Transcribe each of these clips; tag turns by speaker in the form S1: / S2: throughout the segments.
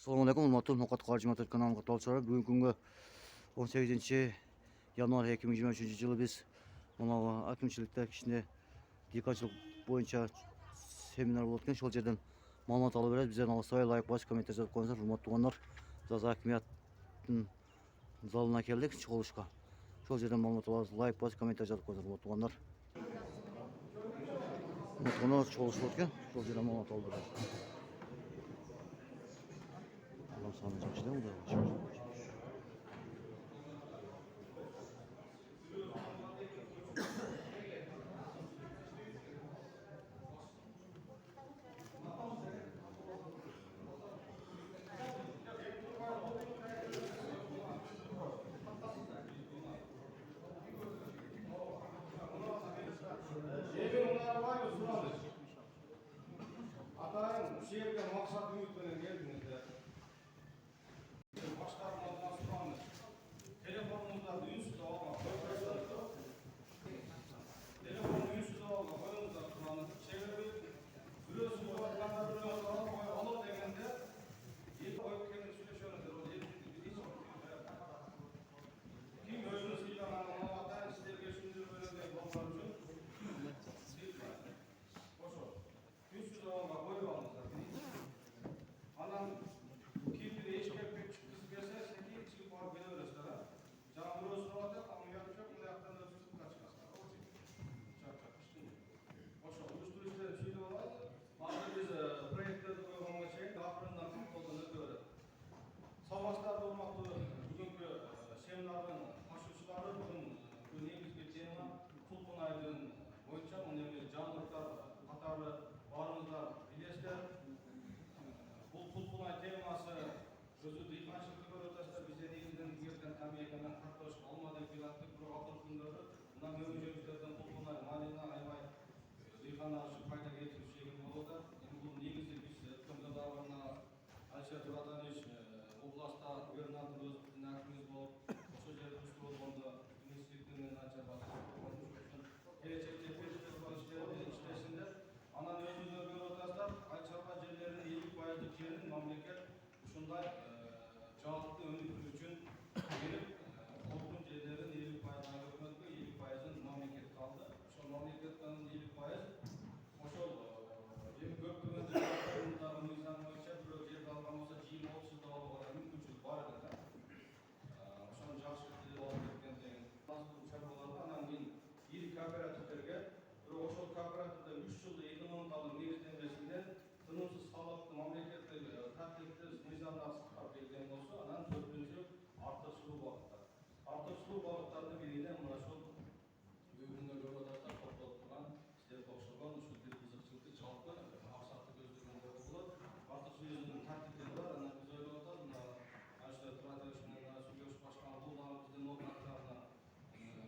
S1: Assalamu alaikum, hurmatly Noqat Qarjimatoy kanalına katılışlar. Bugünkü күнгө 18 январь 2023 жылы biz мына акимчиликте кичине диқанчылык боюнча семинар болот экен. Шол жерден маалымат алып беребиз. Бизден алыстабай лайк басып комментарий жазып коюңуздар. Урматтуу туугандар, Жаза акимияттын залына келдик чыгылышка. Шол жерден маалымат алабыз. Лайк басып комментарий жазып коюңуздар, урматтуу туугандар. Мына чыгылыш болот экен. Шол жерден маалымат алып беребиз. Adam sana çalıştı mı da?
S2: Atayın bu şehirde maksat ümitlerine geldiğinizde başkanımızdan soranız telefonunuzda ünsüz olma telefonu ünsüz olma koyunuzda soranız çevirip biliyorsunuz organlar biliyorsunuz alıp degende ilk koyup kendini süreşiyorsunuz o kim özünü silahlarına ona atayın sizlerge şunları böyle doktor için ünsüz olma koyup alınızlar anam kim bir eşkek bir çıkısı gelse seki çıkıp alıp beni öğretsinler canım burası olacak ama yapacak bunu yaptan da tutup kaçmasınlar o için çarpacak işte hoş oldu uyuşturucular şöyle olmaz bazı biz proyekterde koyulmak için daha fırından kapı olduğunu göre savaşlarda olmakta bugünkü seminarın aşırıçıları bugün negizgi tema Tulpun Aydın boyunca önemli canlılıklar katarı varımızlar bilesler bu Tulpunay teması sözü duyğançılıklı görüyorlar bize negizden gerten kamiyakadan kartoş olmadı pilatlık bir akıl günleri buna mövücümüzlerden Tulpunay malina aymay duyğanlar şu fayda getirip şeyin oldu bu negizde biz ötkümde davranına Ayşe Turadaniş oblastda gubernatör özümüzün akimiz bolup oşo жерде уштуу болгондо институттун анча келечекте перспектива иштешинде анан өзүңүздөр көрүп атасыздар айчалган жерлердин 50% жерин мамлекет ушундай жаалыкты өнүктүрүү үчүн берип олдун жерлерин 50% өкмөткө 50%ын мамлекетке алды ошол мамлекеттин 50% ошол эми көптөгөн жерлердагы мыйзам боюнча бирөө жерди алган болсо 20-30 жылда алууга мүмкүнчүлүк бар экен да ошону жакшы тилип алып кеткенден чарбаларды анан кийин ири кооперативдерге бирок ошол кооперативде 3 жылда экономикалык негизденмесинде тынымсыз талапты мамлекеттик тартипти мыйзамдар сактап келген болсо анан 4-үнчү артыкчылуу балыктардын бирине мына ушул бүгүнгү көрүп атасыздар токтолуп турган сиздерге окшогон ушул бир кызыкчылыкты жалпы максатты көздөгөндөргө болот артыкчылыгынын тартиптери бар анан биз ойлоп атабыз мына Айшат Турадович менен сүйлөшүп башкан бул дагы биздин органдарына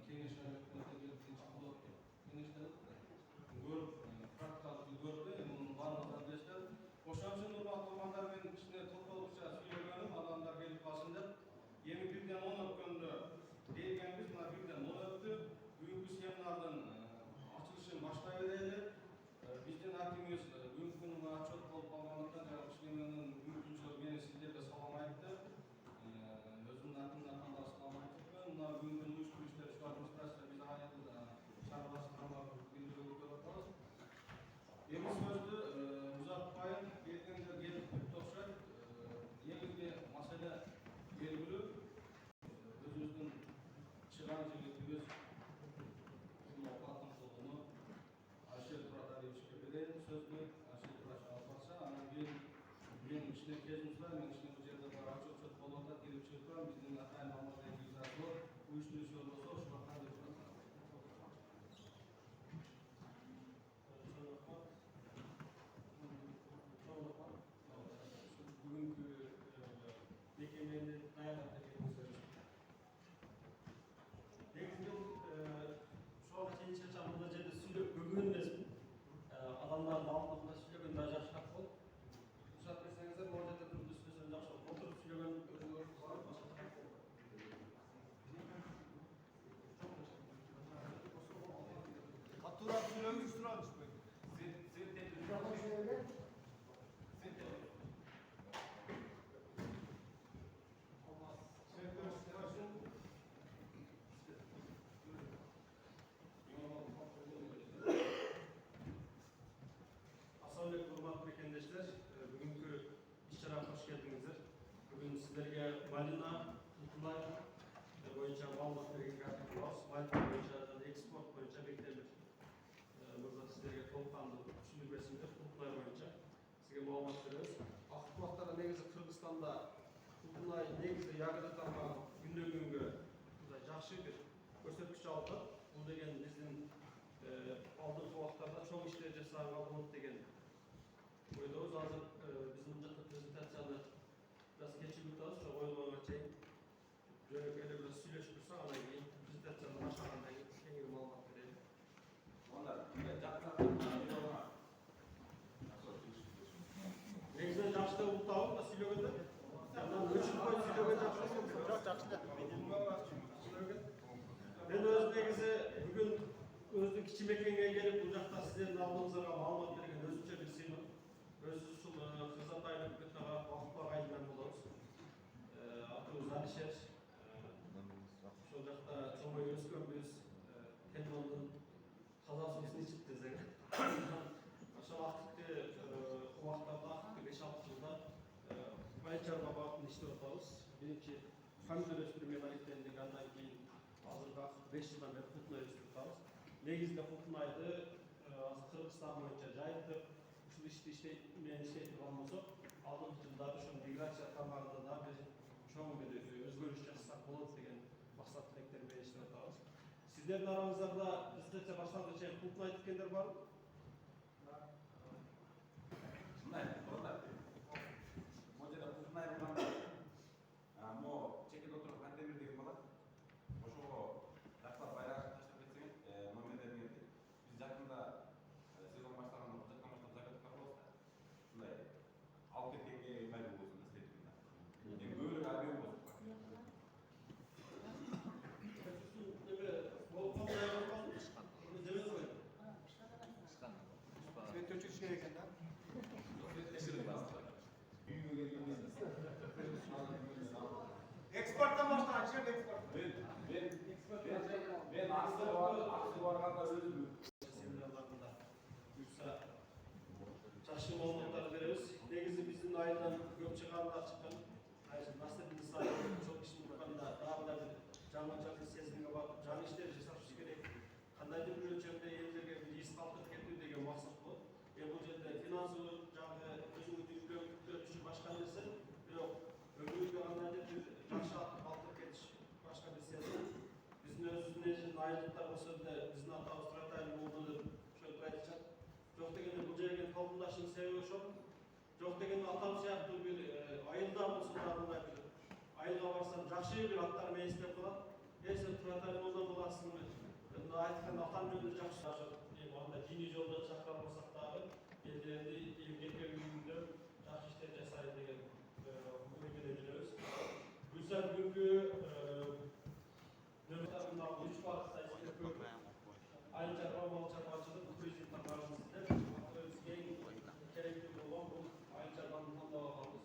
S2: кеңешер өкмөткө келип болот кеңештер көрүп практикалык көрдү эми мунун баардыгын билесиздер ошон үчүн урматтуу туугандар мен кичине токтолупча сүйлөгөнүм адамдар келип калсын деп эми 1-ден 10 өткөндө дегенбиз мына 1-ден 10 өттү бүгүнкү семинардын ачылышын баштай берели биздин акимибиз бүгүнкү күнү отчет болуп калгандыктан жана кичиненин мүмкүнчүлүгү менен сиздерге салам айтты өзүмдүн атымдан кандай салам айтыпмын мына бүгүнкү күнү уюштуруп иштеп ушул администрация биз айыл чарбаштырма билдирүү өтүп атабыз эми сөздү узатпайын келгендер келип кетти окшойт негизги маселе белгилүү өзүбүздүн чыган жигитибиз ушул опатын кылууну Айшет Турадалиевичке берейин сөздү Айшет Турадалиевич алып барса анан кийин мен кичине кезим сурайм мен кичине бул жерде бар отчет болуп атат кирип чыгып турам биздин атайын алмазбек бар уюштуруучу болсо ушуга кандай
S3: бүгүнкү мекемени даярдап бергениңизге негизги ошого чейин чачам мына жерде сүйлөп көргөн эмесмин адамдардын алдында сүйлөгөн да жакшыраак болот уруксат берсеңиздер могу жерде туруп сүйлөсөм жакшы болот отуруп сүйлөгөн өзүңөр Bugün sizlerge Malina, Kutlay boyunca malumat vergen bolamız. Malina boyunca eksport boyunca beklenir. Burada sizlerge tolkanlı düşündük resimler Kutlay boyunca sizge malumat veriyoruz. Aktif vaqtlarda negizde Kırgızstanda Kutlay negizde yağda tarma günden günge жақсы bir көрсөткүч алды. Бул деген биздин алдыңкы убактарда чоң иштер жасаганга болот деген ойдобуз. Азыр биздин жакта презентацияны biraz кечигип атабыз. Ошо ойлогонго чейин жөнөкөй эле бир сүйлөшүп турсак, андан кийин презентацияны баштагандан кийин кеңири маалымат берели. Негизинен жакшы деп уктабы да сүйлөгөндө. Андан өчүп коюп сүйлөгөн жакшы. Жок, жакшы да. Ben öz negizi bugün özlü Kiçimekenge gelip bu jakta sizlerin aldığınızlara malumat bergen özünçe bir sıyman. Özü uşul Kızıltaylı büketnaga vaqtla gayından bolabız. Atыбыз Алишер. Ошол жакта чоңой өскөнбүз. Телефондун таза суусун ичип десек. Ошол активдүү убактарда, активдүү 5-6 жылда Байчарга багытын иштеп атабыз. Биринчи фамилия өстүрмө алектендик, андан кийин азыркы 5 жылдан бeri Кутнай өстүрүп атабыз. Негизинде Кутнайды Кыргызстан боюнча жайыптык ушул ишти менен иштетип албасок, алдыңкы жылдары ошо миграция тармагында да бир чоң бир өзгөрүш жасасак болот деген максат тилектер менен иштеп атабыз. Сиздердин араңыздарда презентация башталганга чейин Кутнай айткендер барбы?
S4: Eksporttan baştan açıyor eksport. Ben aksı varganda özüm.
S3: Seminarlarında buyursa çarşı malumatları veriyoruz. Negizi bizim ayından Gökçekan'da çıkan Nasrettin Sayın çok işin bakımında daha da bir canlı sesine bakıp canlı işleri жасашы керек. Qanday bir ölçümde yerlerge bir risk kalkıp ketүү деген maksat bu. Bu жерде финансылык жагы өзүңүздү үлкөйтүп үшін башка нерсе, бирок өмүрүңүзгө кандайдыр бир жакшы калтырып кетиш башка нерсе. Биздин өзүбүздүн айылдыктар болсо да биздин атабыз Туратайым уулу ошентип айтышат. Жок дегенде бул жерге толкундашынын себеби ошол. Жок дегенде атам сыяктуу бир айылда болсо да мындай бир айылга барсам жакшы бир аттар менен издеп калат. Сен Туратайым уулу боласыңбы? Мына айткан атам жөнүндө жакшы андай диний жолдо чакырып алсак дагы элдерди элге көңүлдө жакшы иштер жасайт деген ой менен жүрөбүз. Буюрса бүгүнкү нөмүртарында 3 багытта иштеп көрүп айыл чарба мал чарбачылык президент тармагыбызда өзүбүзгө эң керектүү болгон бул айыл чарбаны тандап алганбыз.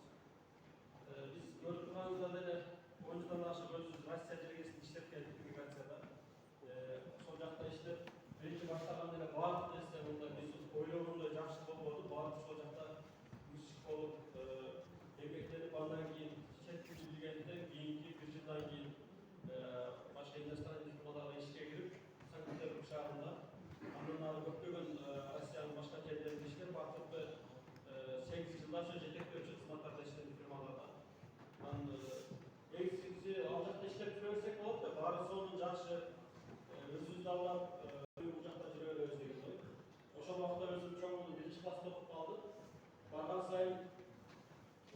S3: Биз көрүп турганыбыздан эле 10 жылдан ашык өзүбүз Россия жергесинде иштеп келдик миграцияда. Ошол жакта иштеп birinci başlagan ele bağırıp neyse bunda biz oylogunda жақсы болmadı. Bağırıp ошол жакта müzik olup emeklenip andan keyin chet tili bilgенден keyinki bir жылдан keyin başka иностранный diplomalarga işe girip Sankt-Peterburg şahrında andan ары көптөгөн Россиянын башка жерлеринде иштеп акыркы 8 жылда ошо жетектөөчү кызматтарда иштеди фирмаларда. Эң сигизи ал жакта иштеп жүрө берсек болот да, баары сонун жакшы өзүбүздү алып bu жақта жүрөбүз деген ой. Ошол убакта өзүм чоң болуп 1-чи класста окуп калдым. Барган сайын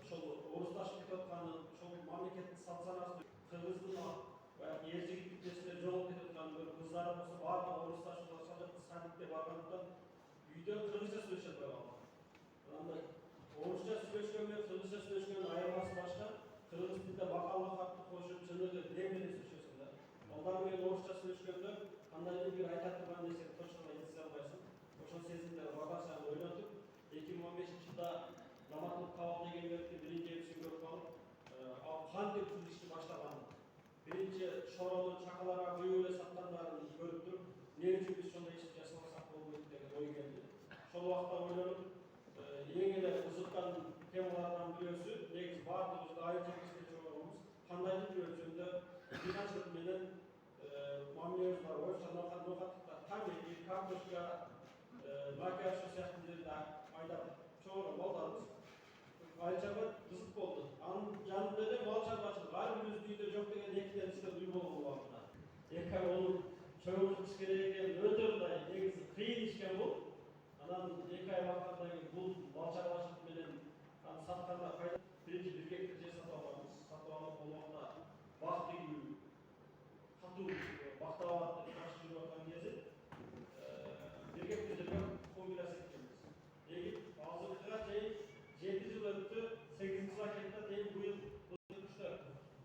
S3: ошол орусташып кетип атканын, ошол мамлекеттин салт санасын кыргыздын баягы эр жигиттик нерселер жоголуп кетип атканын, кыздары болсо баардыгы орусташып ошол жакта саммитке баргандыктан үйдө кыргызча сүйлөшө албай калган. Андай орусча сүйлөшкөн менен кыргызча сүйлөшкөндүн айырмасы башка. Кыргыз тилинде макалга катты кошуп чыныгы дем менен сүйлөшөсүң да. Алар менен орусча сүйлөшкөндө кандайдыр бир айта турган нерсени точно жеткизе албайсың. Ошол сезимдер барган сайын ойлонуп, 2015-жылда Наматлык кабал деген бертин биринчи эписин көрүп алып, ал кантип бул ишти баштаганын, биринчи шоронун чакаларга куюп эле саткандарын көрүп туруп, эмне үчүн биз ошондой иш жасабасак болбойт деген ой келди. Ошол убакта ойлонуп, эң эле кызыккан темалардан бирөөсү негизи баардыгыбызды айыл чарбасында чогулуңуз кандайдыр бир өлчөмдө дыйканчылык менен мамилеңиз бар боюнча ноокаттыкта тамеки, картошка, макияж сыяктуу жерде айдап чогулуп балдарыбыз айыл чарба кызык болду. Анын жанында эле мал чарбачылык ар бирибиздин үйдө жок деген экиден үчтөн үй болгон убагында. 2 ай onu чөгүрүш керек экен, өтө мындай негизи кыйын иш экен бул. Анан 2 ай баккандан кийин бул мал чарбачылык менен аны сатканда пайда биринчи 1 гектар жер сатып алганбыз. Сатып алып бул убакта бак тигүү, катуу бактап алып жакшы жүрүп аткан кези 1 гектар жерге комбинация эккенбиз. Эгип азыркыга чейин 7 жыл өттү, 8-жыл акетта дейин быйыл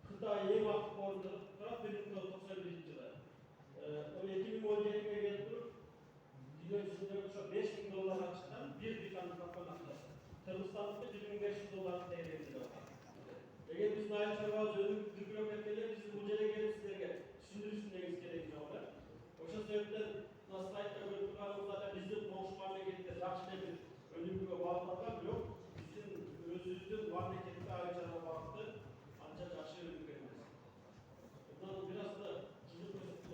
S3: Кытай эң актык орунда турат 1991 жылы. 2017-ге келип туруп, дүйнө жүзүндөгү ошо $5000 чыккан бир дыйкандын тапкан акчасы. Кыргызстандыкы $1500 тегерегинде бар. Эгер биздин айыл чарбабыз өнүгүп дүркүрөп кеткенде биз бул жерге келип силерге түшүндүрүш негизи кереги жок эле. Ошол себептен мына слайдда көрүп турганыңыздай биздин коңшу мамлекеттер жакшы эле бир өнүгүүгө багытталган, бирок биздин өзүбүздүн мамлекетте айыл чарба багыты анча жакшы өнүгүп эмес. Мындан бир аз да жылдык көрсөтүп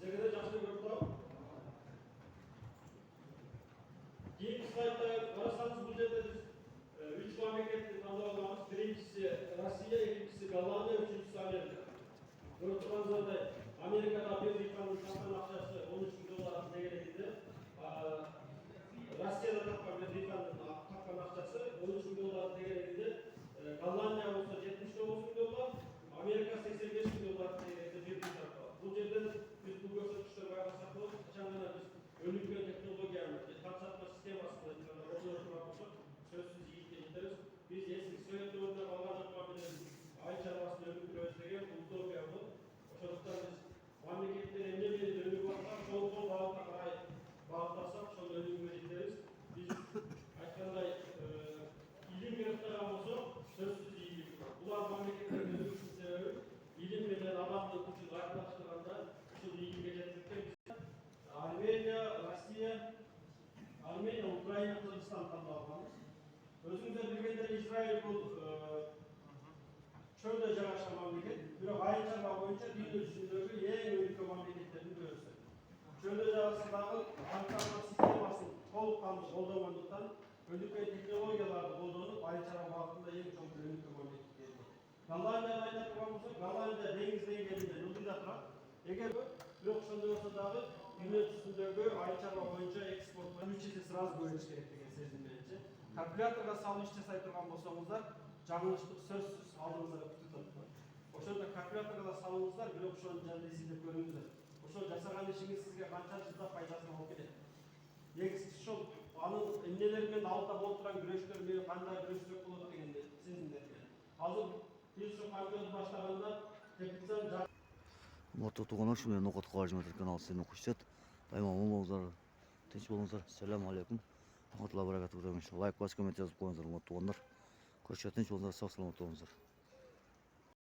S3: Sizlerge de жақсы көріп тұрам. Кейінгі слайдта қарасаңыз бұл жерде біз 3 мемлекетті таңдап алғанбыз. Бirincisi Россия, ikincisi Голландия, üçüncüsü Amerika. Көріп тұрғаныңыздай Америкада bir дыйканның тапқан ақшасы $13.000 тегерегинде. Россияда тапқан bir дыйканның тапқан ақшасы $13.000 тегерегинде. Голландия болса $79.000, Америка $85.000 тегерегинде bir дыйкан бар. Бұл жерден biz bu көрсөтүштөргө байкасак болот, качан гана биз өнүккөн технологияны, тапсырма системасын колдонуп турган болсок, сөзсүз ийгиликке жетебиз. Биз эски Совет дöwрүндө калган ыкма менен айыл чарбасын өнүктүрөбүз деген утопия бул. Ошондуктан биз мамлекеттер эмне менен өнүгүп аткан, колдоо багытына карай багыттасак, ошол өнүгүүгө жетебиз. Биз айткандай илим бериптаган болсок, сөзсүз ийгилик бар. Булар мамлекеттердин өнүгүшүнүн себеби илим менен адамдын күчүн айлаштырганда Armenia, Россия, Armenia, Ukrayna, Kırgızistan tanıdığımız. Özümüzde bilgiler İsrail bu çölde yaşayan memleket. Bir ayın çarpı boyunca dünya yüzündeki en büyük memleketlerin birisi. Çölde yaşayan Ankara sistemasının толыққанды қолдамағандықтан өнүккен технологияларды қолданып айыл чарба бағытында ең чоң өнүккен мемлекетке. Голландияны айтып тұрған болсақ, Голландия деңиз деңгээлинде ылдыйда турат. Эгер бирок ошондой болсо дагы дүйнө жүзүндөгү айыл чарба боюнча экспорт есе сразу көбөйүш керек деген сезим мененчи. Калькуляторго салып иш жасай турган болсоңуздар, жаңылыштык сөзсүз алдыңыздарда күтүп турат. Ошондо калькуляторго салыңыздар, бирок ошону жана эсептеп көрүңүздөр. Ошол жасаган ишиңиз сизге канча жылда пайдасын алып келет. Негизги ошол анын эмнелери менен алдыда болуп турган күрөштөр менен кандай күрөшсөк болот дегенди сезимдеткен. Азыр биз ушу кампанияны баштаганда теплицаны
S1: Мото туғаныш мен ноқат қаржыматыр канал сені құшсет. Дайма болыңыздар, тыныш болыңыздар. Ассаламу алейкум. Рахматуллахи ва баракатуху. Лайк, бас, коммент жазып қойыңыздар, мото туғандар. Көрші тыныш болыңыздар, сау саламат болыңыздар.